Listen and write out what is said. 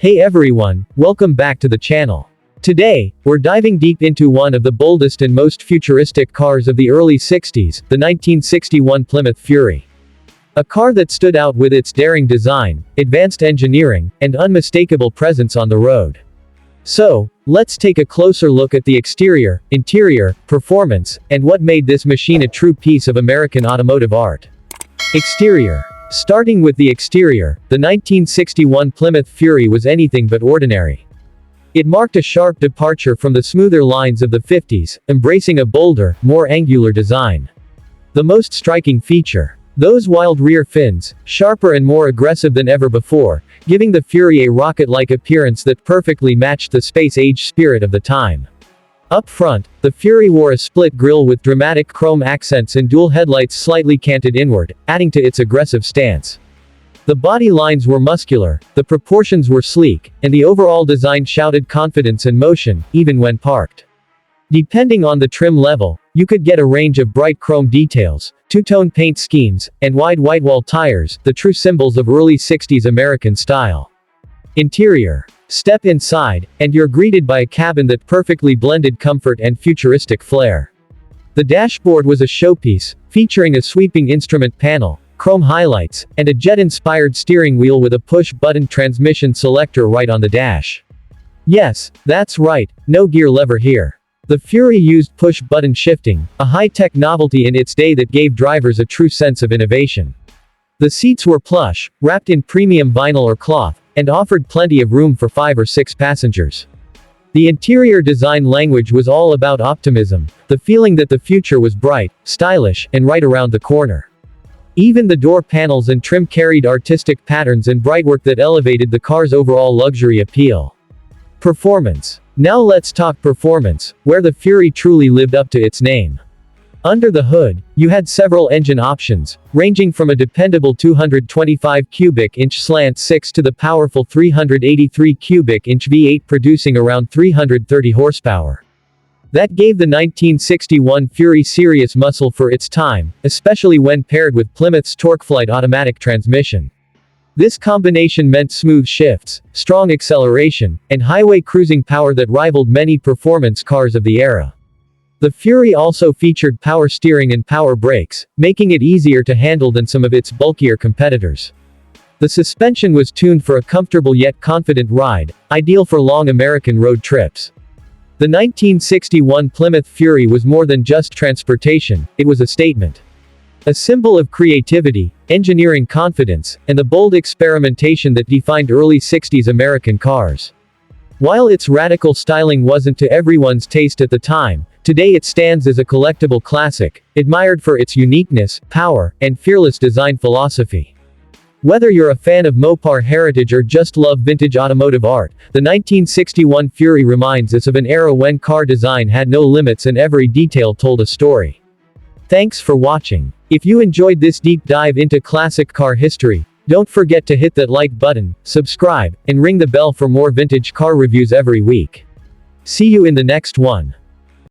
Hey everyone, welcome back to the channel. Today, we're diving deep into one of the boldest and most futuristic cars of the early 60s, the 1961 Plymouth Fury. A car that stood out with its daring design, advanced engineering, and unmistakable presence on the road. So, let's take a closer look at the exterior, interior, performance, and what made this machine a true piece of American automotive art. Exterior. Starting with the exterior, the 1961 Plymouth Fury was anything but ordinary. It marked a sharp departure from the smoother lines of the 50s, embracing a bolder, more angular design. The most striking feature. Those wild rear fins, sharper and more aggressive than ever before, giving the Fury a rocket-like appearance that perfectly matched the space-age spirit of the time. Up front, the Fury wore a split grille with dramatic chrome accents and dual headlights slightly canted inward, adding to its aggressive stance. The body lines were muscular, the proportions were sleek, and the overall design shouted confidence and motion, even when parked. Depending on the trim level, you could get a range of bright chrome details, two-tone paint schemes, and wide whitewall tires, the true symbols of early 60s American style. Interior. Step inside, and you're greeted by a cabin that perfectly blended comfort and futuristic flair. The dashboard was a showpiece, featuring a sweeping instrument panel, chrome highlights, and a jet-inspired steering wheel with a push-button transmission selector right on the dash. Yes, that's right, no gear lever here. The Fury used push-button shifting, a high-tech novelty in its day that gave drivers a true sense of innovation. The seats were plush, wrapped in premium vinyl or cloth, and offered plenty of room for 5 or 6 passengers. The interior design language was all about optimism, the feeling that the future was bright, stylish, and right around the corner. Even the door panels and trim carried artistic patterns and brightwork that elevated the car's overall luxury appeal. Performance. Now let's talk performance, where the Fury truly lived up to its name. Under the hood, you had several engine options, ranging from a dependable 225 cubic inch slant 6 to the powerful 383 cubic inch V8 producing around 330 horsepower. That gave the 1961 Fury serious muscle for its time, especially when paired with Plymouth's TorqueFlite automatic transmission. This combination meant smooth shifts, strong acceleration, and highway cruising power that rivaled many performance cars of the era. The Fury also featured power steering and power brakes, making it easier to handle than some of its bulkier competitors. The suspension was tuned for a comfortable yet confident ride, ideal for long American road trips. The 1961 Plymouth Fury was more than just transportation, it was a statement. A symbol of creativity, engineering confidence, and the bold experimentation that defined early 60s American cars. While its radical styling wasn't to everyone's taste at the time, today it stands as a collectible classic, admired for its uniqueness, power, and fearless design philosophy. Whether you're a fan of Mopar heritage or just love vintage automotive art, the 1961 Fury reminds us of an era when car design had no limits and every detail told a story. Thanks for watching. If you enjoyed this deep dive into classic car history, don't forget to hit that like button, subscribe, and ring the bell for more vintage car reviews every week. See you in the next one.